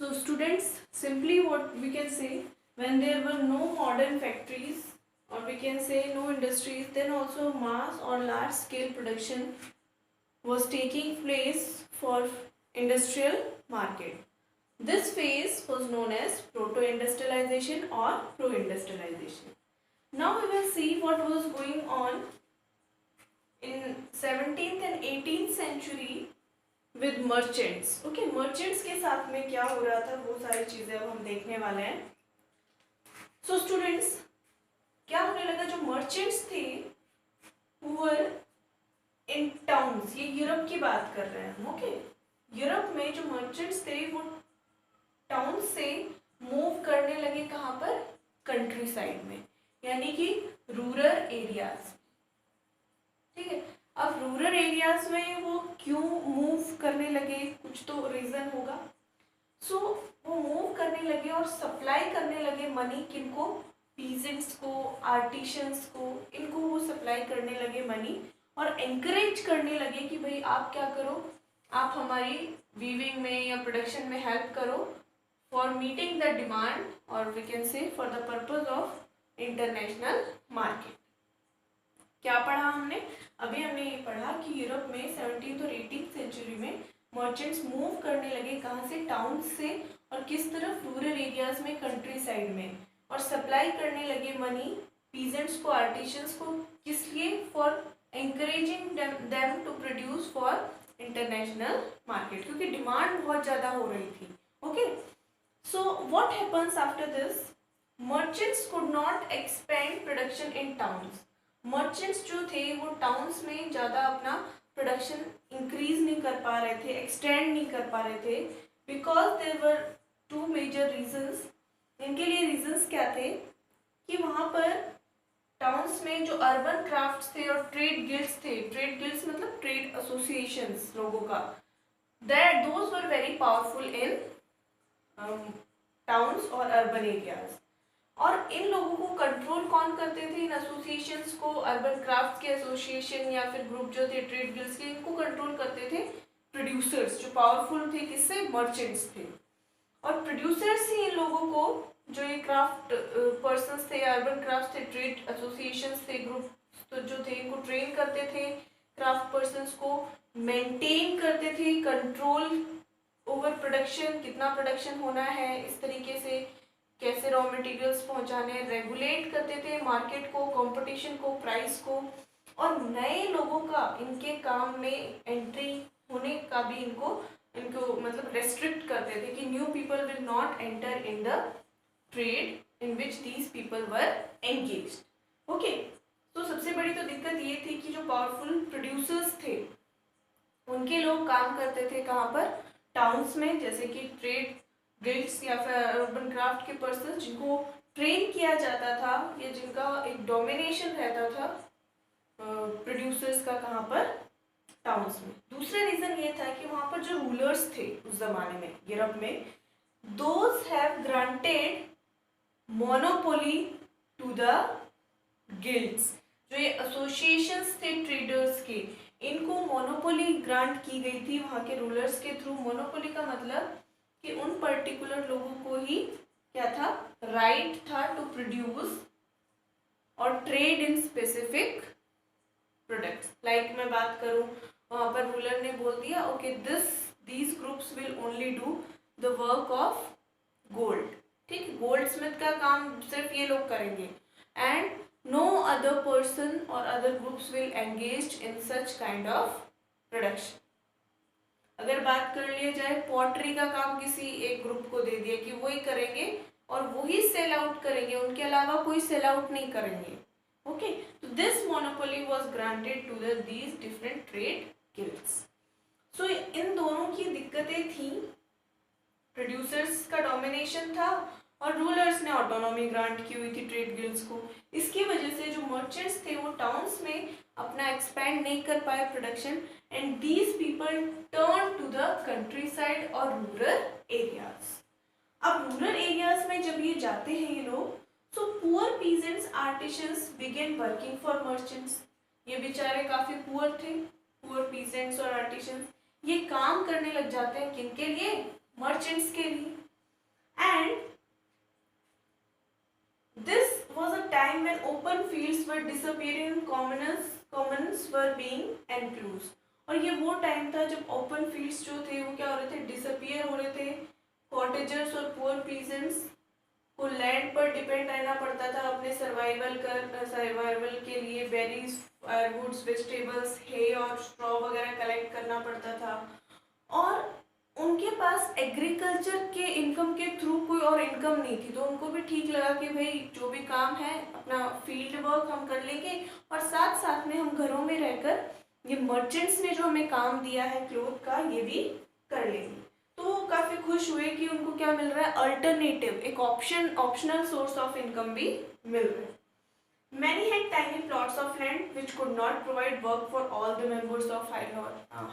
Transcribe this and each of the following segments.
So students, simply what we can say, when there were no modern factories or we can say no industries, then also mass or large scale production was taking place for industrial market. This phase was known as proto-industrialization or pro-industrialization. Now we will see what was going on in 17th and 18th century with merchants. Okay, merchants के साथ में क्या हो रहा था वो सारी चीजें अब हम देखने वाले हैं. So students, क्या होने लगा, जो merchants थे who were in towns, ये यूरोप की बात कर रहे हैं हम. ओके, यूरोप में जो merchants थे वो टाउन से मूव करने लगे कहाँ पर, कंट्री साइड में, यानी कि रूरल एरियाज. ठीक है, अब रूरल एरियाज में वो क्यों मूव करने लगे, कुछ तो रीजन होगा. सो वो मूव करने लगे और सप्लाई करने लगे मनी, किनको, पीजेंट्स को, आर्टिशंस को, इनको वो सप्लाई करने लगे मनी और एनकरेज करने लगे कि भाई आप क्या करो, आप हमारी वीविंग में या प्रोडक्शन में हेल्प करो फॉर मीटिंग द डिमांड और we can say for the purpose of international market. क्या पढ़ा हमने, अभी हमने ये पढ़ा कि यूरोप में 17th और 18th सेंचुरी में मर्चेंट्स मूव करने लगे कहाँ से, टाउन से, और किस तरफ, रूरल एरियाज में, कंट्री साइड में, और सप्लाई करने लगे मनी पीजेंट्स को, आर्टिशंस को, किस लिए, for encouraging them to produce for international market, क्योंकि डिमांड बहुत ज़्यादा हो रही थी. Okay, so what happens after this, merchants could not expand production in towns. Merchants जो थे वो टाउन्स में ज़्यादा अपना प्रोडक्शन इंक्रीज नहीं कर पा रहे थे, एक्सटेंड नहीं कर पा रहे थे, because there were two major reasons. इनके लिए रीजंस क्या थे कि वहाँ पर टाउन्स में जो अर्बन क्राफ्ट्स थे और ट्रेड गिल्ड्स थे, ट्रेड गिल्ड्स मतलब ट्रेड एसोसिएशंस लोगों का, that those were very powerful in towns और अर्बन एरियाज. और इन लोगों को कंट्रोल कौन करते थे, इन एसोसिएशंस को, अर्बन क्राफ्ट के एसोसिएशन या फिर ग्रुप जो थे ट्रेड गिल्ड्स के, इनको कंट्रोल करते थे प्रोड्यूसर्स, जो पावरफुल थे, किससे, मर्चेंट्स थे. और प्रोड्यूसर्स ही इन लोगों को, जो ये क्राफ्ट पर्सन्स थे, अर्बन क्राफ्ट थे, ट्रेड एसोसिएशंस थे, ग्रुप तो जो थे, इनको ट्रेन करते थे, क्राफ्ट पर्सन्स को मेंटेन करते थे, कंट्रोल ओवर प्रोडक्शन, कितना प्रोडक्शन होना है, इस तरीके से कैसे रॉ मटेरियल्स पहुंचाने, रेगुलेट करते थे मार्केट को, कंपटीशन को, प्राइस को, और नए लोगों का इनके काम में एंट्री होने का भी इनको मतलब रेस्ट्रिक्ट करते थे कि new people will not enter in the trade in which these people were engaged. Okay, तो सबसे बड़ी तो दिक्कत ये थी कि जो पावरफुल प्रोड्यूसर्स थे उनके लोग काम करते थे कहाँ पर, टाउन्स में, जैसे कि ट्रेड गिल्ड्स या फिर अर्बन क्राफ्ट के पर्सन जिनको ट्रेन किया जाता था या जिनका एक डोमिनेशन रहता था प्रोड्यूसर्स का, कहाँ पर, टाउन्स में. दूसरा रीजन ये था कि वहाँ पर जो रूलर्स थे उस जमाने में यूरोप में, those have granted monopoly to the guilds. जो ये एसोसिएशंस थे ट्रेडर्स के, इनको मोनोपोली ग्रांट की गई थी वहाँ के रूलर्स के थ्रू. मोनोपोली का मतलब कि उन पर्टिकुलर लोगों को ही क्या था, राइट था टू प्रोड्यूस और trade in specific products. Like मैं बात करूं, वहां पर रूलर ने बोल दिया okay these groups will only do the work of gold. ठीक, गोल्ड स्मिथ का काम सिर्फ ये लोग करेंगे, एंड नो अदर पर्सन और other groups will engage in such kind of production. अगर बात कर लिया जाए, पॉटरी का काम किसी एक ग्रुप को दे दिया कि वही करेंगे और वही सेल आउट करेंगे, उनके अलावा कोई सेल आउट नहीं करेंगे. ओके, तो this monopoly was granted to these different trade guilds. So इन दोनों की दिक्कतें थी, प्रोड्यूसर्स का डोमिनेशन था और रूलर्स ने ऑटोनॉमी ग्रांट की हुई थी ट्रेड गिल्ड्स को. इसकी वजह से जो मर्चेंट्स थे वो टाउन्स में अपना एक्सपैंड नहीं कर पाए production, and these people turn to the countryside और रूरल एरियाज. अब रूरल एरियाज में जब ये जाते हैं ये लोग, so poor peasants artisans begin working for merchants. ये बेचारे काफी पुअर थे, पुअर पीजेंट्स और आर्टिशंस, ये काम करने लग जाते हैं किनके लिए, मर्चेंट्स के लिए. when open fields were disappearing, commons were being enclosed. और ये वो टाइम था जब ओपन फील्ड्स जो थे वो क्या हो रहे थे, डिसअपियर हो रहे थे. कॉटेजर्स और पुअर पीजेंट्स को लैंड पर डिपेंड रहना पड़ता था अपने सर्वाइवल के लिए. बेरीज, फायरवुड्स, वेजिटेबल्स, हे और स्ट्रॉ वगैरह कलेक्ट करना पड़ता था. और उनके पास एग्रीकल्चर के इनकम के थ्रू कोई और इनकम नहीं थी, तो उनको भी ठीक लगा कि भाई जो भी काम है अपना फील्ड वर्क हम कर लेंगे और साथ साथ में हम घरों में रहकर ये मर्चेंट्स ने जो हमें काम दिया है क्लोथ का ये भी कर लेंगे. तो वो काफ़ी खुश हुए कि उनको क्या मिल रहा है, अल्टरनेटिव, एक ऑप्शनल सोर्स ऑफ इनकम भी मिल रहा है. Many had tiny plots of land which could not provide work for all the members of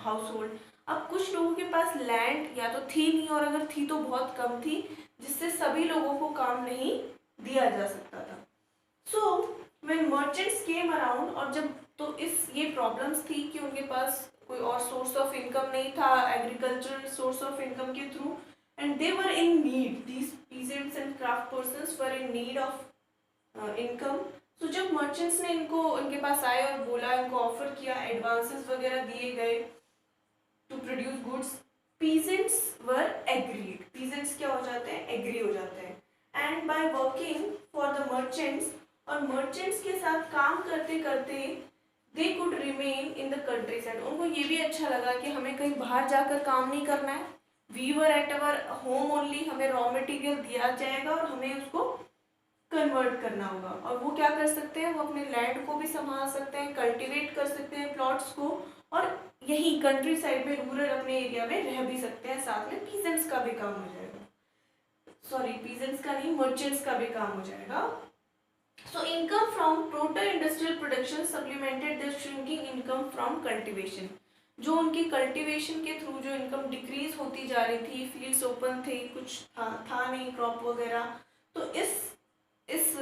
household. अब कुछ लोगों के पास लैंड या तो थी नहीं और अगर थी तो बहुत कम थी, जिससे सभी लोगों को काम नहीं दिया जा सकता था. So when merchants came around, और जब तो ये प्रॉब्लम्स थी कि उनके पास कोई और सोर्स ऑफ इनकम नहीं था एग्रीकल्चरल सोर्स ऑफ इनकम के through, and they were in need, these peasants and craft persons were in need of income. तो जब मर्चेंट्स ने इनके पास आए और बोला, इनको ऑफर किया, एडवांसेस वगैरह दिए गए to produce goods, peasants were agreed. Peasants क्या हो जाते हैं, एग्री हो जाते हैं. And by working for the merchants, और मर्चेंट्स के साथ काम करते करते they could remain in the countryside. उनको ये भी अच्छा लगा कि हमें कहीं बाहर जाकर काम नहीं करना है, we were at our home only, हमें रॉ मटेरियल दिया जाएगा और हमें उसको कन्वर्ट करना होगा. और वो क्या कर सकते हैं, वो अपने लैंड को भी संभाल सकते हैं, कल्टीवेट कर सकते हैं प्लॉट्स को, और यही कंट्री साइड में रूरल अपने एरिया में रह भी सकते हैं. साथ में पीजेंट्स का भी काम हो जाएगा, सॉरी पीजेंट्स का नहीं, मर्चेंट्स का भी काम हो जाएगा. So income from proto-industrial production supplemented the shrinking income from cultivation. जो उनकी कल्टीवेशन के थ्रू जो इनकम डिक्रीज होती जा रही थी, फील्ड्स ओपन थे, कुछ था नहीं क्रॉप वगैरह, तो इस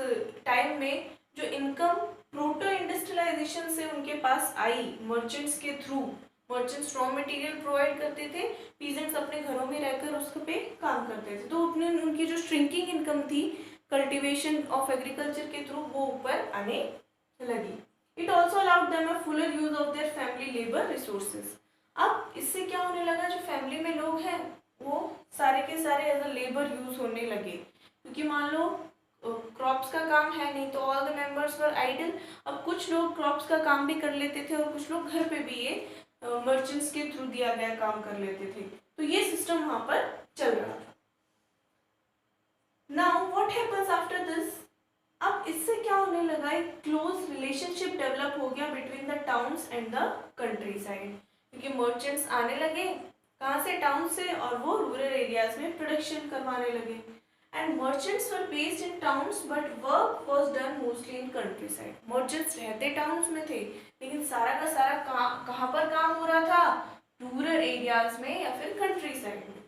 टाइम में जो इनकम प्रोटो इंडस्ट्रियलाइजेशन से उनके पास आई मर्चेंट्स के through, merchants raw material provide करते थे, पीजेंट्स अपने घरों में रहकर उस पे काम करते थे, तो अपने उनकी जो श्रिंकिंग इनकम थी कल्टीवेशन ऑफ एग्रीकल्चर के थ्रू वो ऊपर आने लगी. It also allowed them a Fuller use of their family labour resources. अब इससे क्या होने लगा, जो फैमिली में लोग हैं वो सारे के सारे एज अ लेबर यूज होने लगे, क्योंकि मान लो क्रॉप्स का काम है नहीं तो all the members were idle. अब कुछ लोग क्रॉप्स का काम भी कर लेते थे और कुछ लोग घर पे भी ये मर्चेंट्स के थ्रू दिया गया काम कर लेते थे. तो ये सिस्टम वहाँ पर चल रहा था. Now what happens after this? अब इससे क्या होने लगा, एक क्लोज रिलेशनशिप डेवलप हो गया between the towns and the country side, क्योंकि मर्चेंट्स आने लगे कहाँ से, टाउन से, और वो रूरल एरियाज में प्रोडक्शन करवाने लगे. And merchants were based in towns but work was done mostly in country side. Merchants रहते टाउन्स में थे लेकिन सारा का सारा कहाँ पर काम हो रहा था, रूरल एरियाज में या फिर कंट्री साइड में.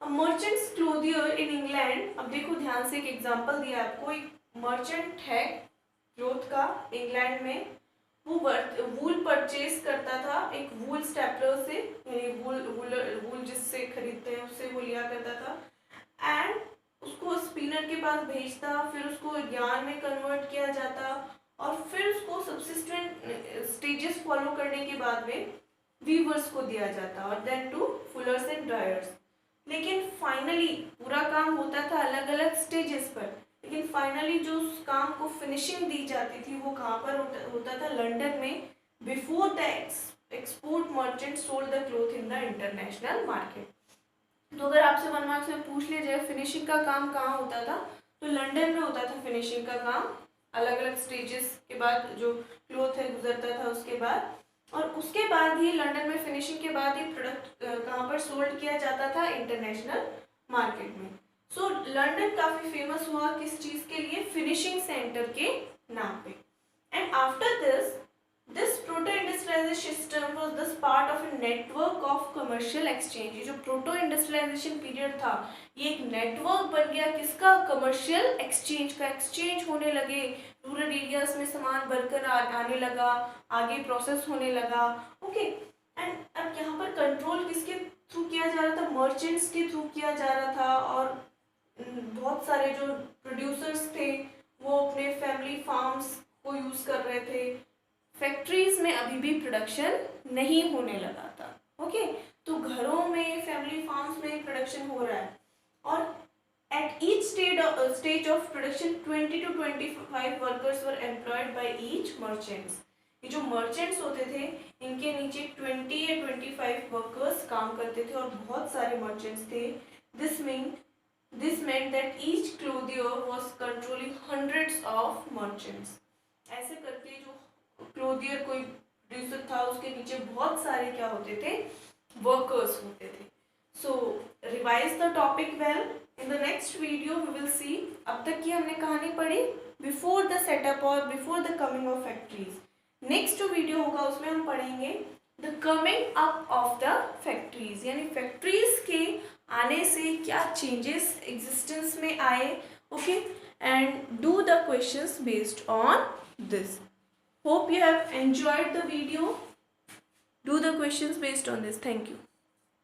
मर्चेंट्स क्लोथियर इन इंग्लैंड, अब देखो ध्यान से एक एग्जांपल दिया आपको, एक मर्चेंट है क्लोथ का इंग्लैंड में, वो वूल परचेज करता था एक वूल स्टेपलर से, यानी वूल जिससे खरीदते हैं उससे वो लिया करता था, एंड उसको स्पिनर के पास भेजता, फिर उसको यार्न में कन्वर्ट किया जाता, और फिर उसको सब्सिस्टेंट स्टेजेस फॉलो करने के बाद में वीवर्स को दिया जाता, और then to fullers and dryers. लेकिन फाइनली पूरा काम होता था अलग अलग स्टेजेस पर, लेकिन फाइनली जो उस काम को फिनिशिंग दी जाती थी वो कहाँ पर होता था, लंदन में, before the export merchant sold the cloth in the international market. तो अगर आपसे 1 मार्क्स में पूछ लिया जाए फिनिशिंग का काम कहाँ होता था, तो लंदन में होता था फिनिशिंग का काम, अलग अलग स्टेजेस के बाद जो क्लोथ है गुजरता था उसके बाद, और उसके बाद ही लंदन में फिनिशिंग के बाद ही प्रोडक्ट कहाँ पर सोल्ड किया जाता था, इंटरनेशनल मार्केट में. सो लंदन काफ़ी फेमस हुआ किस चीज़ के लिए, फिनिशिंग सेंटर के नाम पे. And after this proto industrialisation system was this part of a network of commercial exchange. ये जो प्रोटो इंडस्ट्रियलाइजेशन पीरियड था ये एक नेटवर्क बन गया किसका, कमर्शियल एक्सचेंज का. एक्सचेंज होने लगे, रूरल एरियाज में सामान बढ़कर आने लगा, आगे प्रोसेस होने लगा. ओके, एंड अब यहाँ पर कंट्रोल किसके थ्रू किया जा रहा था, मर्चेंट्स के थ्रू किया जा रहा था, और बहुत सारे जो प्रोड्यूसर्स थे वो अपने फैमिली फार्म्स को यूज़ कर रहे थे। फैक्ट्रीज में अभी भी प्रोडक्शन नहीं होने लगा था। ओके, तो घरों में, फैमिली फार्म्स में प्रोडक्शन हो रहा है, और at each stage of production 20 to 25 workers were employed by each merchants। ये जो मर्चेंट्स होते थे इनके नीचे 20 या 25 वर्कर्स काम करते थे और बहुत सारे मर्चेंट्स थे। This meant that each clothier was controlling hundreds of merchants। ऐसे करके जो क्लोथियर कोई प्रोड्यूसर था उसके नीचे बहुत सारे क्या होते थे, वर्कर्स होते थे। So revise the topic well. In the next video we will see, अब तक की हमने कहानी पढ़ी बिफोर द सेटअप और before the coming of factories. Next जो वीडियो होगा उसमें हम पढ़ेंगे the coming up of the factories, यानी फैक्ट्रीज के आने से क्या चेंजेस एग्जिस्टेंस में आए। Okay, and do the questions based on this. Hope you have enjoyed the video. Do the questions based on this. Thank you.